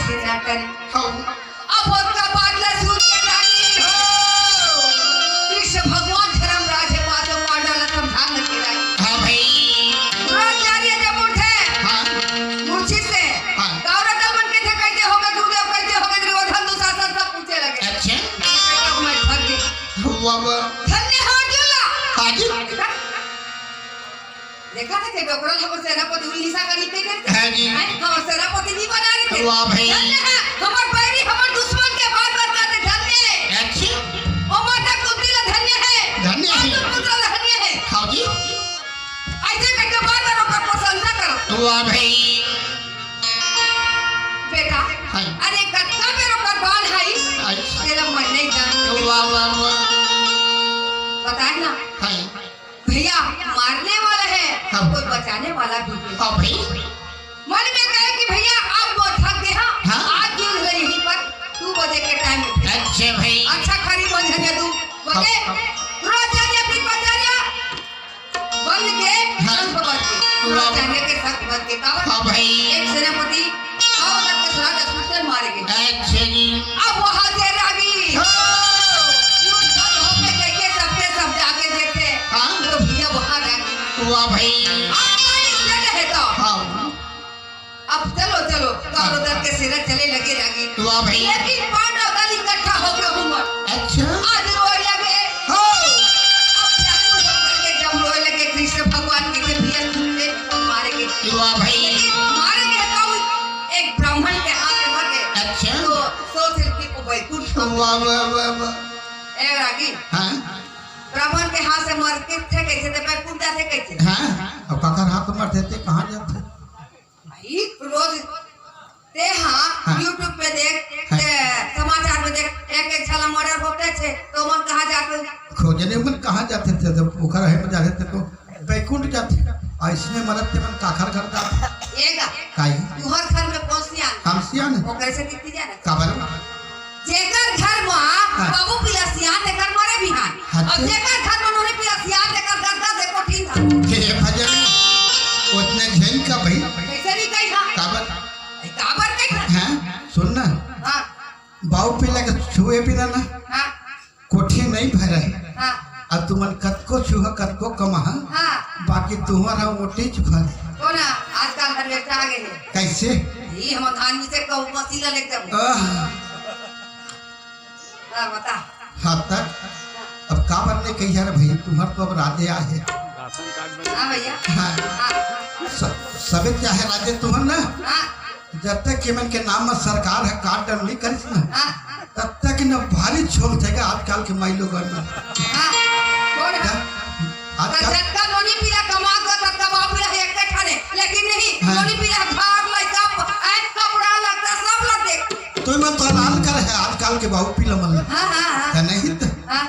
ऐसे ना करे। हाँ अब उसका बादला सूत के रानी हो कृष्ण भगवान धर्मराज है माधव पांडव समझा के रानी। हाँ भाई द्रोणाचार्य जब उठे हाँ मूर्छित से हाँ। कौरव दमन कैसे कैसे होगा दुर्योधन कैसे होगा दुर्योधन दुशासन सब पूछने लगे। अच्छा अब मैं थक गई। वाह धन्य हो अर्जुन। हाँ जी देखा था कि डॉक्टर हम सेनापति उल्लीसा का नीति करते हाँ जी हम सेनापति नहीं बना रहे थे। वाह भाई धन्य है हमारे बैरी हमारे दुश्मन के बात बताते धन्य। अच्छा ओ माता कुंतीला धन्य है धन्य है। पुत्र धन्य है। हाँ जी ऐसे करके बात करो का प्रशंसा करो। वाह भाई बेटा हाँ अरे कत्ता मेरो कुर्बान है अच्छा तेरा मन नहीं जानता। वाह वाह वाह बताए ना हाँ भैया मारने वाला है हाँ। हमको बचाने वाला भी है। हाँ भाई मन में कहे कि भैया अब वो थक गया हाँ। आज क्यों है यहीं पर 2 बजे के टाइम में। अच्छा भाई अच्छा खरी बंद है 2 बजे हाँ। द्रोणाचार्य अपनी पचारिया बंद के हाँ। संग बंद के द्रोणाचार्य के साथ बंद के कावर हाँ भाई एक सेनापति और के साथ अस्पताल मारे गए। अच्छा जी अब वहां से रागी सबके सब जाके देखे हाँ। तो भैया वहां रागी वाह भाई है तो हाँ अब चलो चलो कौरव दल के सेना चले लगे रागी। वाह भाई लेकिन पांडव दल इकट्ठा होकर हुआ अच्छा आज रोए लगे। हाँ अब व्याकुल होकर के जब रोए लगे कृष्ण भगवान के भैया सुनते मारे गए। वाह भाई लेकिन मारे गए तो एक ब्राह्मण के हाथ में मर गए। अच्छा तो सोच रही को वैकुंठ वाह वाह वाह वाह ए रागी हाँ ब्राह्मण के हाथ से मर के थे कैसे थे वैकुंठ जाते कैसे। हाँ अब काकर हाथ मर देते कहाँ जाते भाई रोज ते हाँ YouTube पे देख समाचार में देख एक छाला मर्डर होते थे तो मन कहाँ जाते खोजने मन कहाँ जाते थे जब पोखर है में जाते थे तो बैकुंठ जाते ऐसने मरद थे मन काखर घर जाते एगा काई तुहर घर में कौन सी आन हम सियान वो कैसे दिखती जाए काबर जेकर घर में बाबू पिला सियान देकर मरे भी हां और जेकर घर में उन्होंने पिला सियान देकर गद्दा देखो ठीक था के भजन उतने झेल का भाई कैसे नहीं कही हां काबर कही हैं सुन ना हां बाऊ पिला के छुए बिना ना हां कोठी नहीं भरे हां अब तुमन कतको छुहा कतको कमा हां बाकी तुम्हारा ओटी चुका कौन आजकल हर बेटा आ गए हैं कैसे ये हम धान में से कहूं मसीला लेके हां बता हाँ तक अब काबर ने कही यार भाई तुम्हार तो अब राजे आए हां भैया हाँ हां सबे चाहे राजे तुम्हार ना हां जब तक कि मन के नाम में सरकार है कार्ड डर नहीं करिस ना हां तब तक न भारी छोल थे आजकल के माई लोग में हां कौन है आजकल जत्ता नोनी पीला कमा कर तत्ता बाप पीला एक के खाने लेकिन नहीं हाँ। नोनी पीला घर लइका ऐ कपड़ा लगता सब लग दे तो मैं तो लाल कर है आजकल के बाबू पीला मन हां हां है नहीं तो हां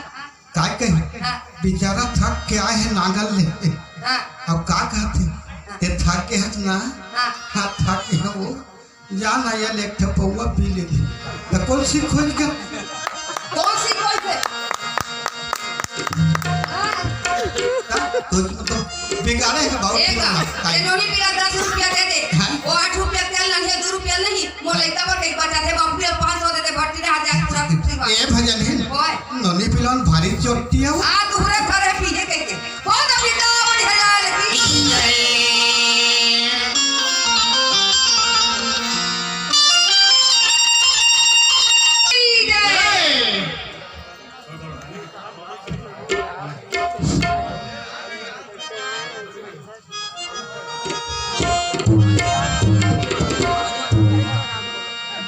काय कही हां बेचारा थक के आए हैं नांगल लेते हां अब का कहते ते थक के हट ना हां हाँ थक के है वो जाना या लेक थे पौवा पी ले तो कौन सी खोज कर कौन सी कोई से तो बिगाड़े है बाबू एक नोनी पीला 10 रुपया दे दे वो 8 रुपया तेल नहीं 2 रुपया नहीं मोर लइका पर कई बचा दे बाप पीला 500 दे दे भर्ती रे हजार पूरा कुछ ए भजन है नोनी पिलान भारी चोटी है आ दूरे थरे पीजे कह बहुत अभी तो बड़ी हजार की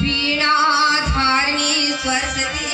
वीणा धारणी सरस्वती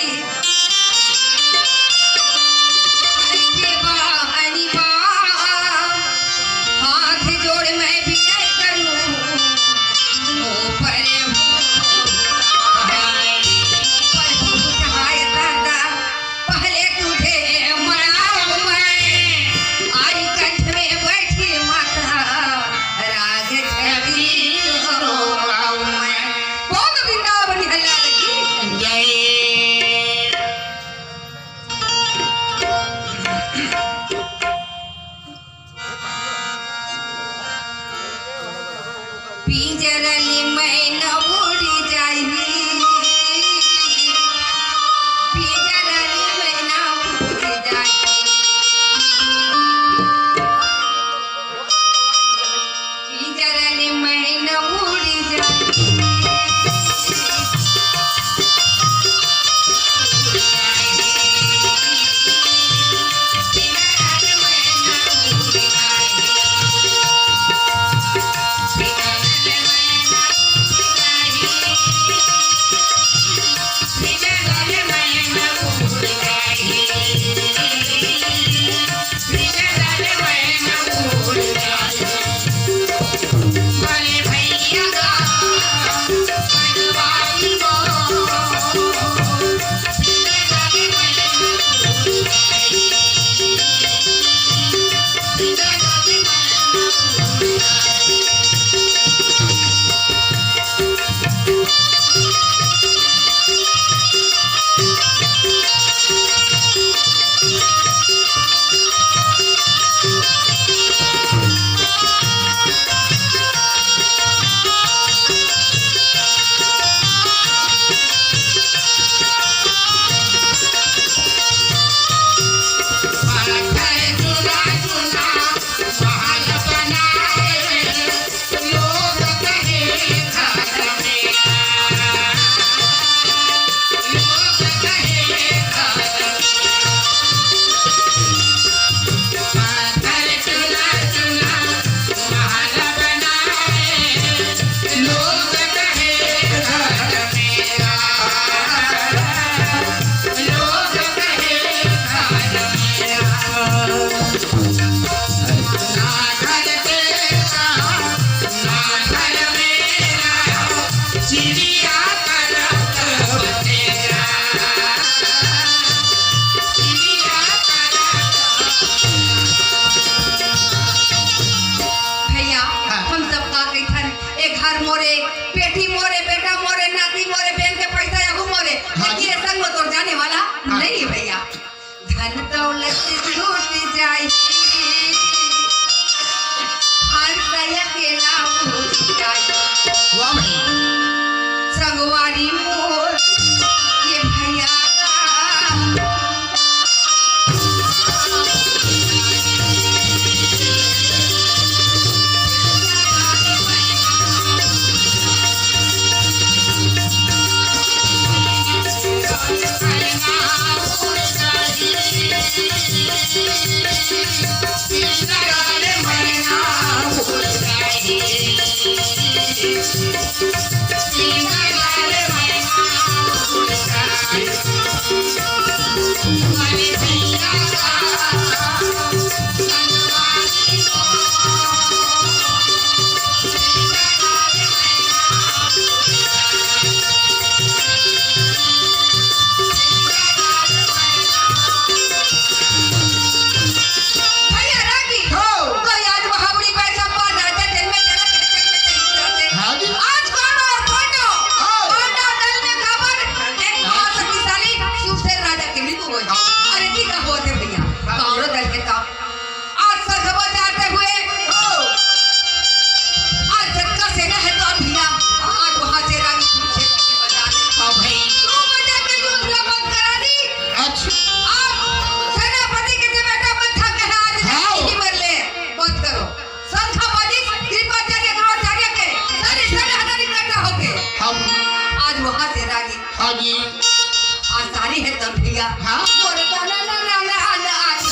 आसानी है तब भैया हाँ बोले ना ना ना ना ना ना आज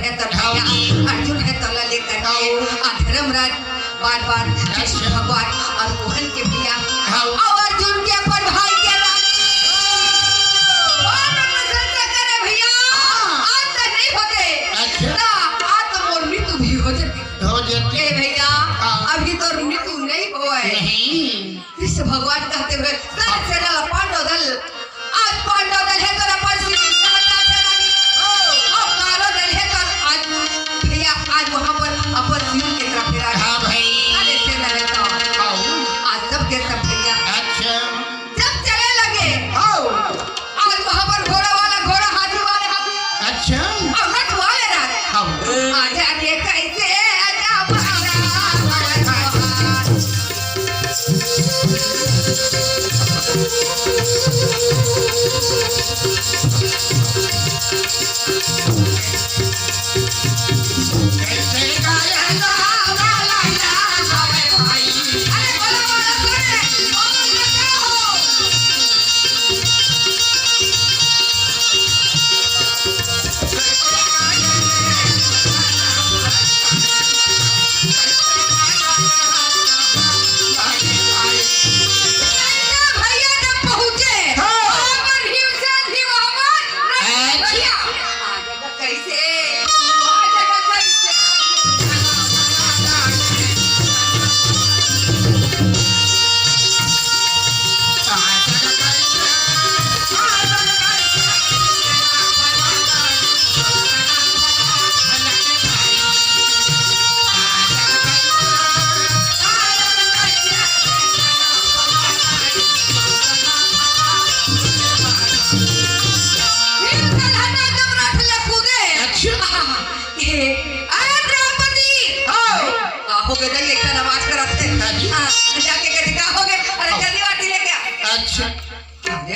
अर्जुन है तला लेकर धर्मराज बार बार कृष्ण भगवान और मोहन के भैया और अर्जुन के अपन भाई के करे भैया आज तक नहीं होते ना आज तो मोर मृत्यु भी हो जाती ए भैया अभी तो मृत्यु नहीं हुआ है कृष्ण भगवान कहते हुए सेना पांडव दल आज पांडव दल है तो आज वहाँ पर अपन जीवन के तरफ आज सब के सब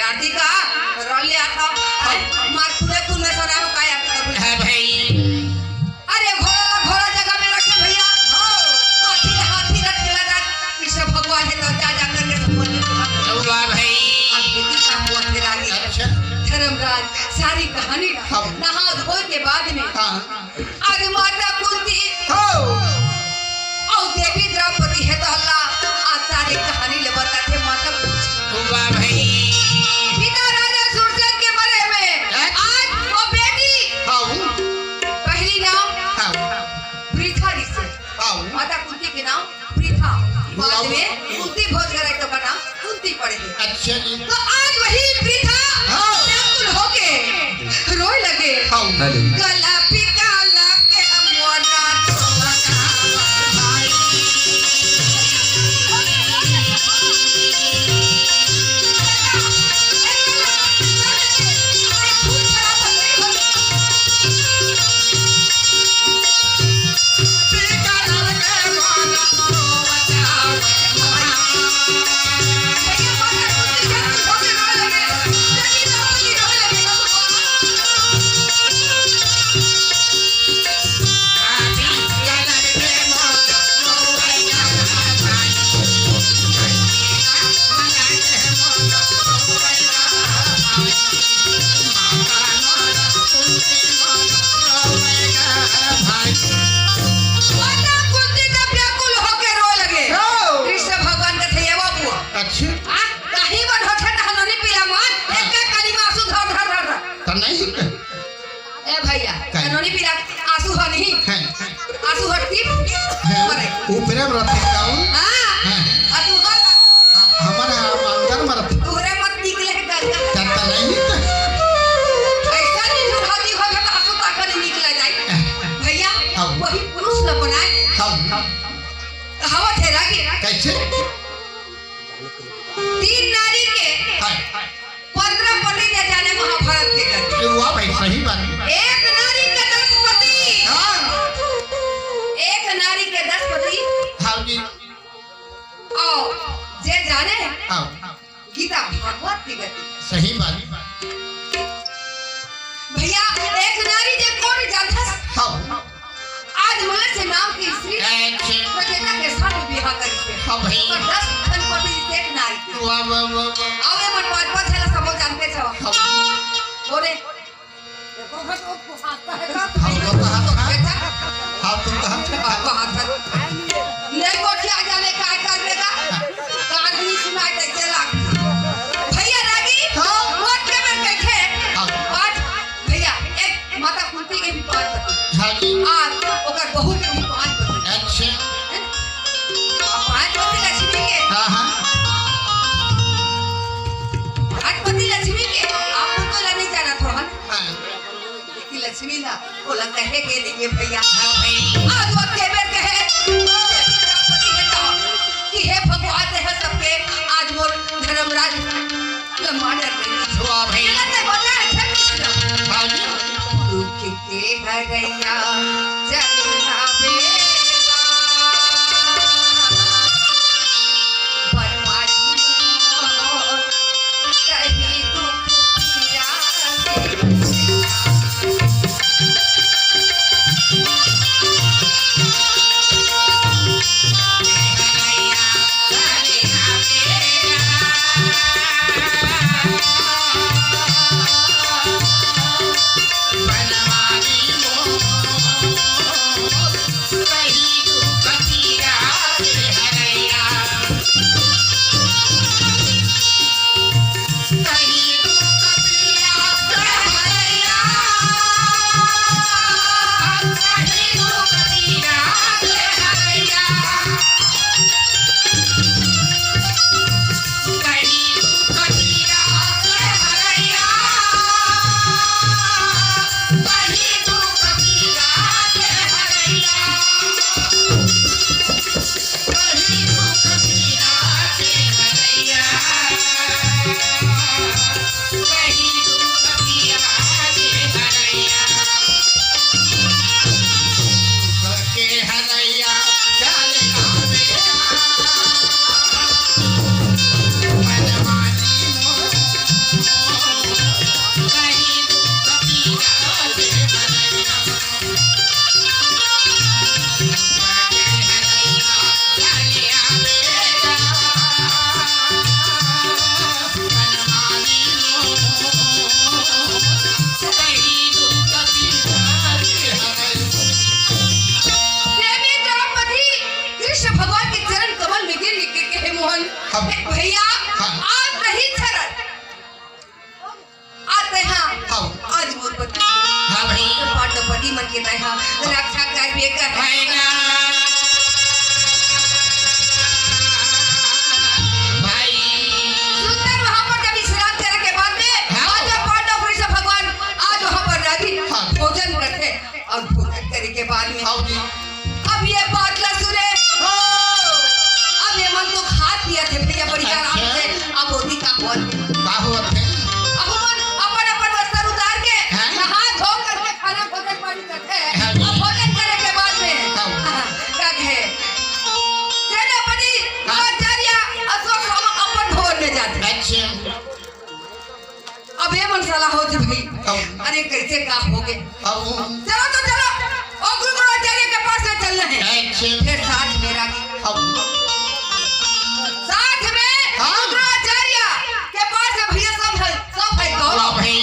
आरती का रोले आता मार पूरे कुल में सरा का आता है भाई। अरे घोड़ा जगह में रखे भैया हाथी रख के लगा कृष्ण भगवान है तो जा कर के सब बोलने वाह भाई। अब बेटी का हुआ फिर आगे अच्छा धर्मराज सारी कहानी नहा धो के बाद में अरे माता कुंती और देवी द्रौपदी है तो अल्लाह आज सारी कहानी ले बताते माता कुंती। वाह भाई। पिता राजा सूरजन के बारे में आज वो बेटी पहली नाम प्रीथा ऋषि माता कुंती के नाम प्रीथा बाद में कुंती भोज कराई तो का नाम कुंती पड़ेगी। अच्छा जी। तो आज वही प्रीथा व्याकुल होके रोए लगे गला पिता लगे मोना सोना भाई ऊपरे में रखे काऊ हमारा अंदर में रखे तोहरे मत निकले गंगा करता नहीं ऐसा नहीं जो हाथी होगा तो आंसू ताकर नहीं निकला जाए भैया वही पुरुष न बनाए हवा ठहरा के कैसे 3 नारी के 15 पति दे जाने महाभारत के कर वाह भाई सही बात एक नारी के 10 पति एक नारी के 10 पति हाँ जी और जे जाने गीता भागवत की गति सही बात भैया एक नारी जे कौन जानता आज मलय से नाम की स्त्री प्रजेता के साथ विवाह करी से हाँ भाई 10 धनपति से एक नारी वाह वाह वाह आवे मन पांच है सब जानते छ बोले देखो तो हाथता है का हम लोग का हाथ हाँ तुम कहाँ आपका हाथ नहीं को क्या जाने काय कर देगा कान नहीं सुनाई दे चला भैया रागी वोट के में बैठे आज भैया एक माता कुंती के भी 5 पति हाँ जी आज ओकर बहू के भी 5 पति अच्छा अब 5 पति लक्ष्मी के हाँ हाँ 5 पति लक्ष्मी के आपको तो नहीं जाना था हाँ कि लक्ष्मी ना वो लग कहे के लिए भैया आज वो केबे कहे कि हे भगवान है सबके आज वो धर्मराज लम्बा डर गई वाह भाई। ने बता है कृष्ण हाँ जी। दुख के भगैया जगना बेला परमात्मा कहीं दुख पीड़ा अब ये मनसाला हो जी भाई अरे कैसे का हो गए चलो तो चलो और गुरुद्वाराचार्य के पास में चल रहे हैं फिर साथ मेरा साथ में गुरुद्वाराचार्य के पास में भैया सब है गौरव भाई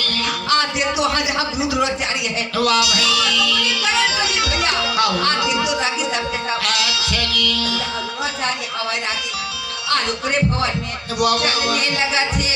आज देख तो हाँ जहाँ गुरुद्वाराचार्य है वाह भाई करण तो जी भैया आज देख तो रागी सबके साथ अच्छा जी गुरुद्वाराचार्य हवाई रागी आज ऊपरे भवन में वाह चलने लगा थे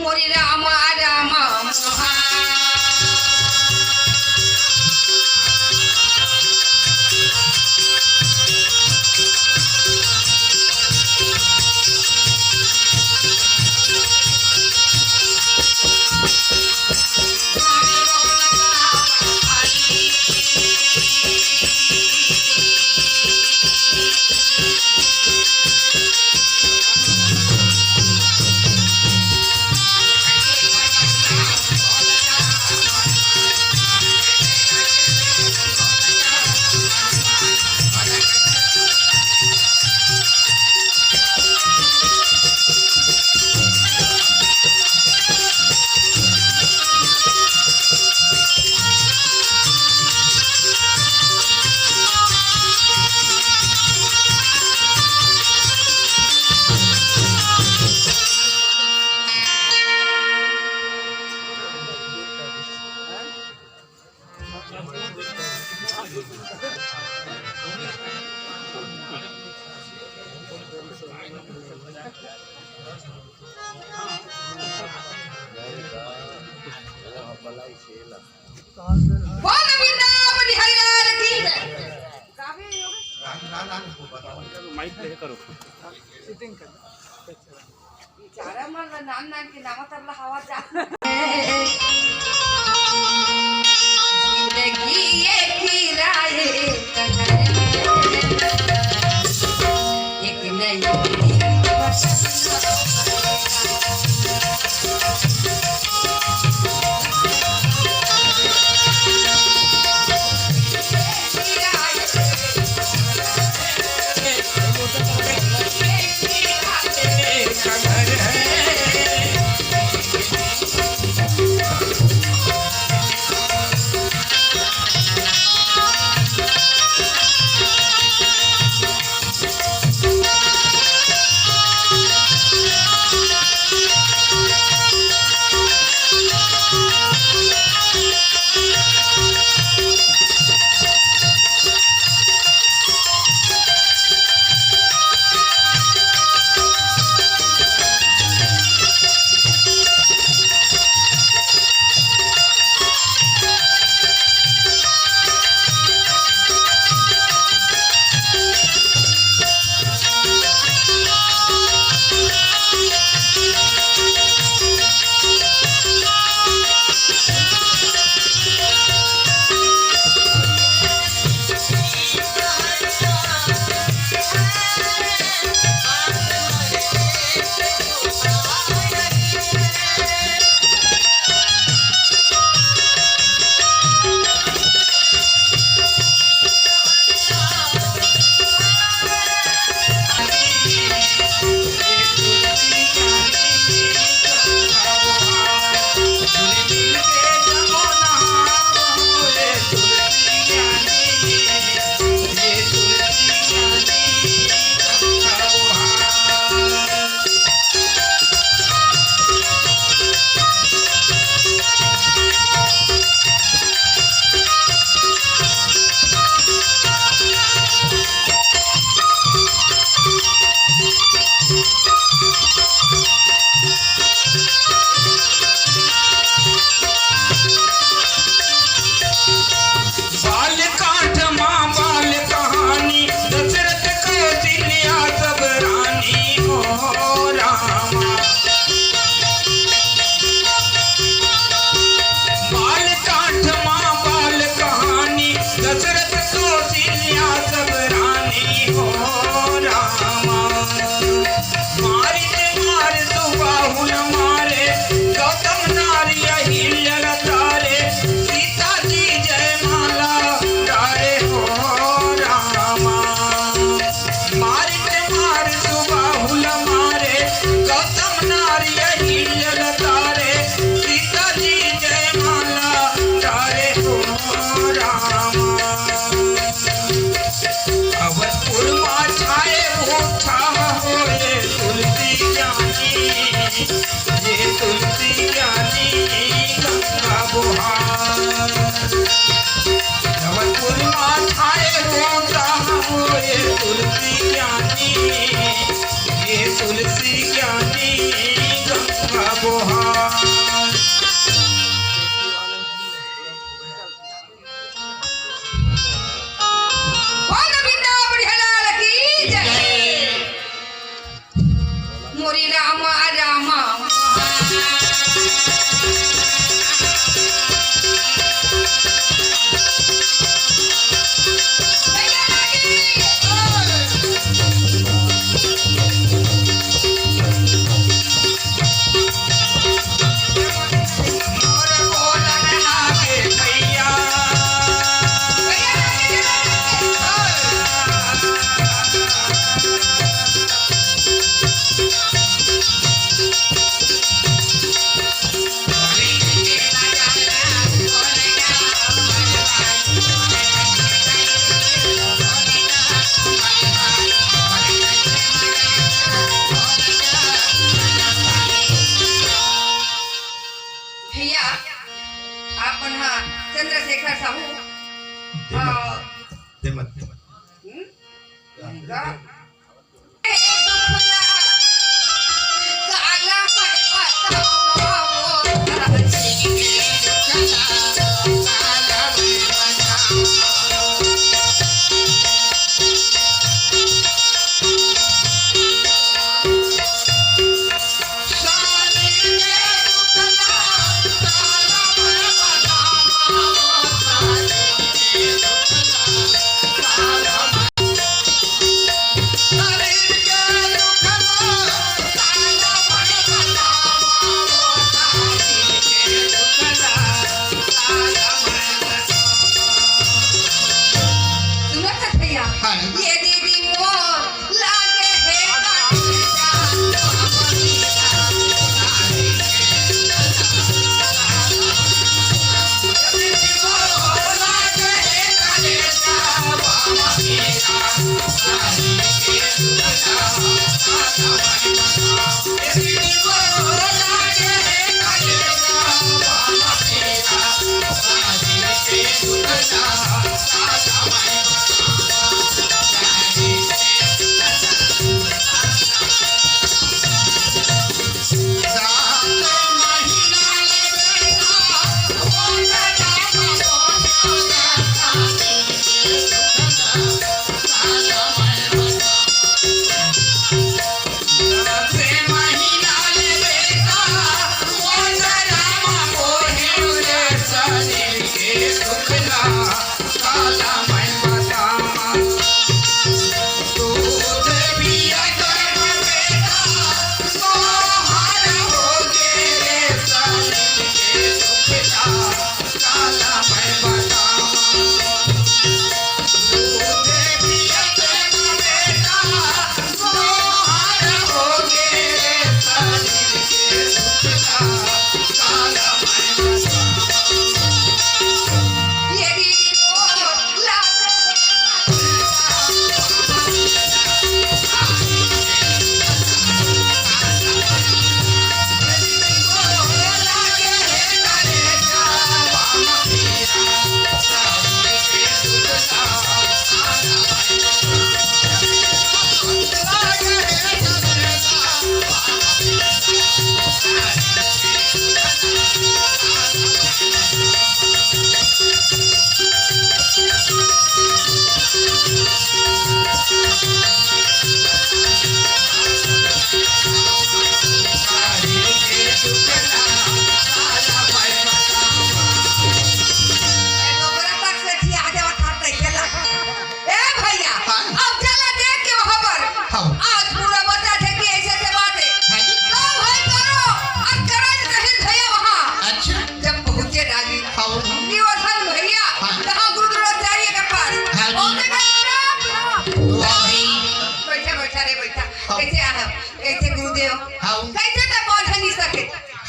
मोरी राम राम तुलसी ज्ञानी गंगा बोहार बोल वृंदावन हलाल की जय मोरी रामा रामा भैया आपण हा चंद्रशेखर साहू ते मत काला ये दीदी मोर लागे है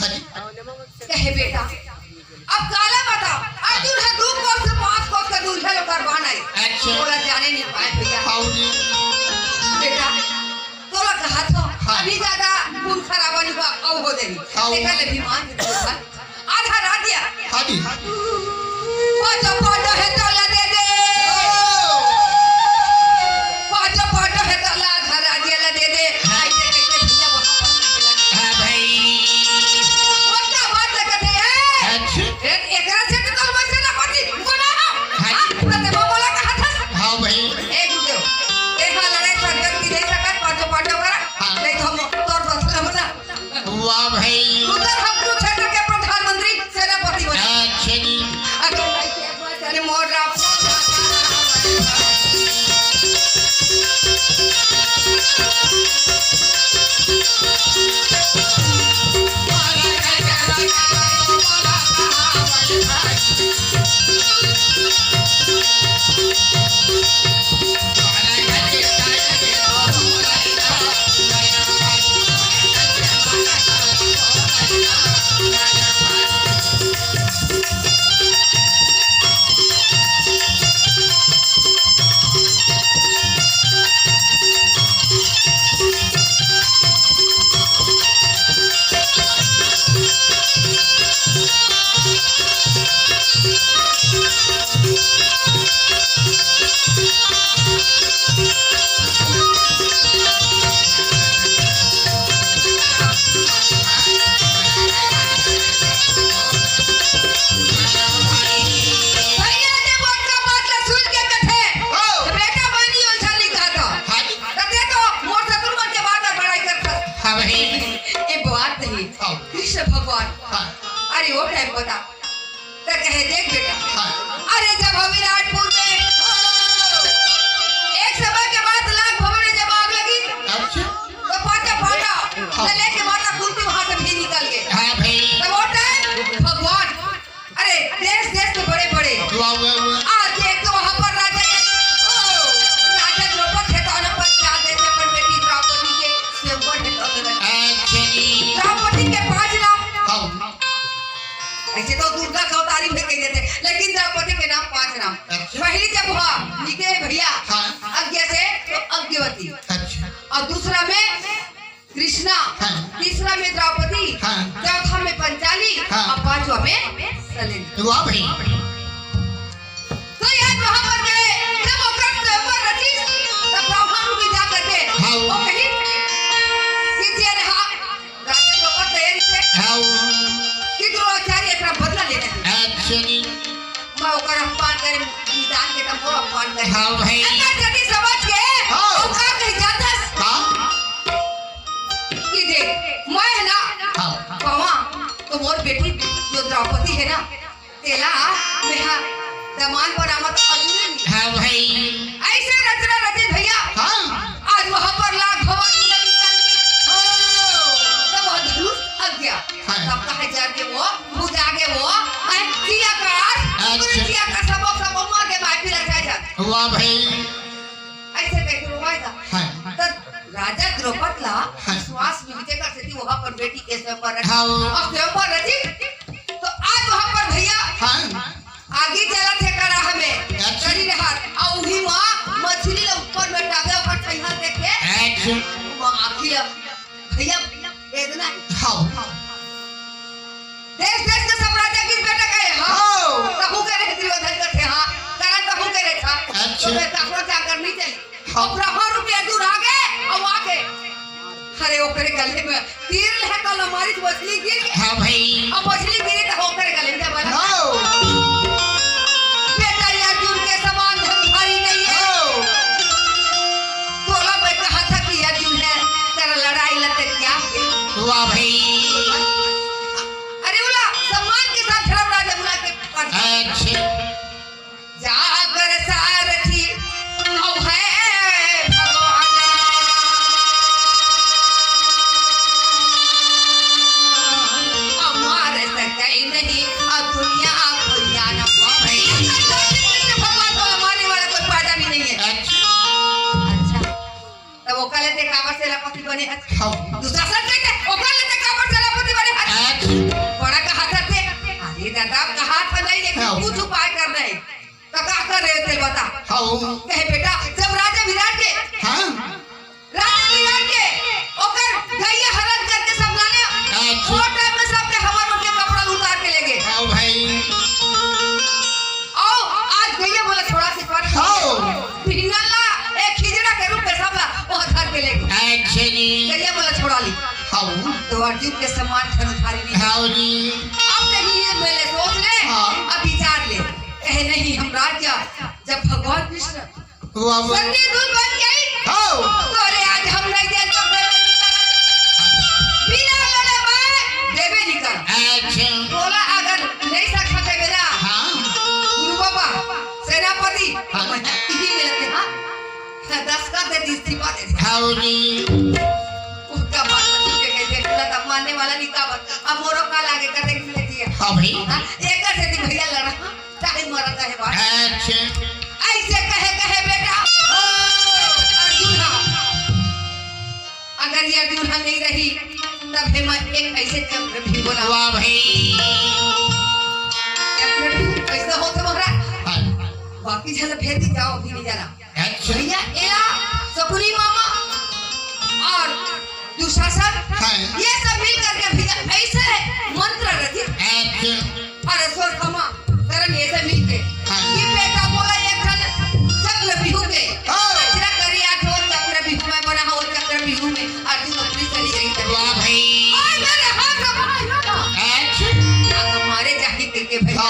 कहे बेटा अब काला बता अर्जुन है 2 कोस से 5 कोस का दूल्हा लोकर बनाई अच्छा बोला जाने नहीं पाए भैया हाउजी बेटा तोला कहा था अभी ज्यादा खून खराबा नहीं हुआ अब हो जाएगी देखा ले बीमार के दूल्हा आधा रात दिया हाजी पाँच है तोला दे दे पाँच है तोला आधा रात दिया दे दे ऐसे कैसे वाह भाई उधर हम कुरुक्षेत्र के प्रधानमंत्री सेनापति बने। अच्छा जी अगर नहीं के बचन मोरा कृष्ण भगवान अरे वो टाइम बता तो कहे देख बेटा अरे जब हम विराटपुर में एक समय के बाद लाख भवन में जब आग लगी तो पाटा पाटा लेके माता कुंती वहां से भी निकल गए तो वो टाइम भगवान अरे देश देश के बड़े बड़े आज एक तो वहां पर राजा द्रौपदी थे तो अनपन क्या देते अपन बेटी द्रौपदी के स्वयंवर है द्रौपदी के 5 नाम ऐसे तो दुर्गा का अवतारी भी कह देते लेकिन द्रौपदी के नाम 5 नाम पहली जब हुआ निकले भैया अज्ञा से तो अज्ञवती और दूसरा में कृष्णा तीसरा में द्रौपदी चौथा में पंचाली और 5वां में सलेंद्र वाह भाई तो यार वहां पर गए जब ओकर स्वयंवर रची तब ब्राह्मण भी जा करके वो कही कि जे रहा राजा द्रौपदी तैयारी से कि द्रोणाचार्य एकरा बदला लेने अच्छा जी मैं ओकर अपमान करे निदान के तब वो अपमान करे हां भाई अंदर जदी समझ के ओ का कह जाता कि देख मैं ना कवा तो मोर बेटी जो द्रौपदी है ना तेला मेरा दमान पर आमत अधूरे नहीं हां भाई ऐसे रचना रचे भैया आज वहां पर लाख भवन निकल के तब धनुष हट गया तब कहे जाके वो खुद आगे वो किया कर किया का सब मार के माफी रखा जा वाह भाई ऐसे कह के रोवाएगा तब राजा द्रौपदी ला विश्वास मिलते कर सेती वहां पर बेटी के स्वयंवर रची और स्वयंवर रची तो आज वहां पर भैया आगे चला थे करा हमें करी रहा और वही मां मछली ला ऊपर में टांगे ऊपर ठैहा देखे मां आखिर भैया वेदना देश देश के सब राजा की बेटा कहे हां तबू करे त्रिवधन करते हां करा तबू करे था तो मैं काफरा क्या करनी चाहिए और ब्राह्मण रुपया दूर आ गए और आके अरे ओकरे गले में तीर लहकल हमारी मछली गिर गई हां भाई अब मछली गिरी तो ओकरे गले में बोला बेटा अर्जुन के समान धनधारी नहीं है तोला भाई कहा था कि अर्जुन है तेरा लड़ाई लड़ते क्या वाह भाई अरे बोला सम्मान के साथ खड़ा राजा बुला के अच्छा जाकर सारथी औ है भगवान हमारे से कहीं नहीं अब दुनिया को जाना भाई भगवान को मारने वाला कोई पैदा भी नहीं है अच्छा तब वो कल ते काबर से लापति बने दूसरा सच कहते वो कल ते काबर से लापति बने बड़ा कहा था थे अरे दादा कहा था नहीं लेकिन कुछ उपाय कर रहे तो क्या कर रहे थे बता कहे बेटा जब राजा विराट के ओकर गैया हरण करके सब लाने वो टाइम में सबके हमार के कपड़ा उतार के ले गए हां भाई आओ आज गैया बोला थोड़ा सी पर पिंगला एक खिजड़ा के रूप में सब वो धर के ले गए अच्छा जी गैया बोला छोड़ा ली तो अर्जुन के सम्मान धनुधारी नहीं हां जी अब नहीं ये मेले सोच ले अब विचार ले कहे नहीं हम राजा जब भगवान कृष्ण सत्य दूत बन गई तो अरे आज हम नहीं दे तो बिना लड़े भाऊजी उसका बात सुन के कहते लता मानने वाला नहीं का अब मोरो का लागे करने के लिए दिया हाँ भाई एक से दी भैया लड़ा चाहे मरता है बात अच्छा ऐसे कहे बेटा अर्जुन अगर ये अर्जुन नहीं रही तब हेमा एक ऐसे चक्र भी बोला वाह भाई चक्र भी कैसे होते महाराज हाँ, बाकी चल भेदी जाओ भी नहीं जाना अच्छा भैया एला सकुनी मामा और दुशासन हाँ। ये सब मिल करके भैया ऐसे मंत्र रची अच्छा और स्वर कमा करन ये सब मिल के हाँ। ये बेटा बोला एक खन चक्र बिहू के कचरा करी आठो चक्र बिहू में बना हो चक्र बिहू में अर्जुन अपनी चली गई तब वाह भाई ओए मेरे हाथ का भाई ना अच्छा मारे जाके के भैया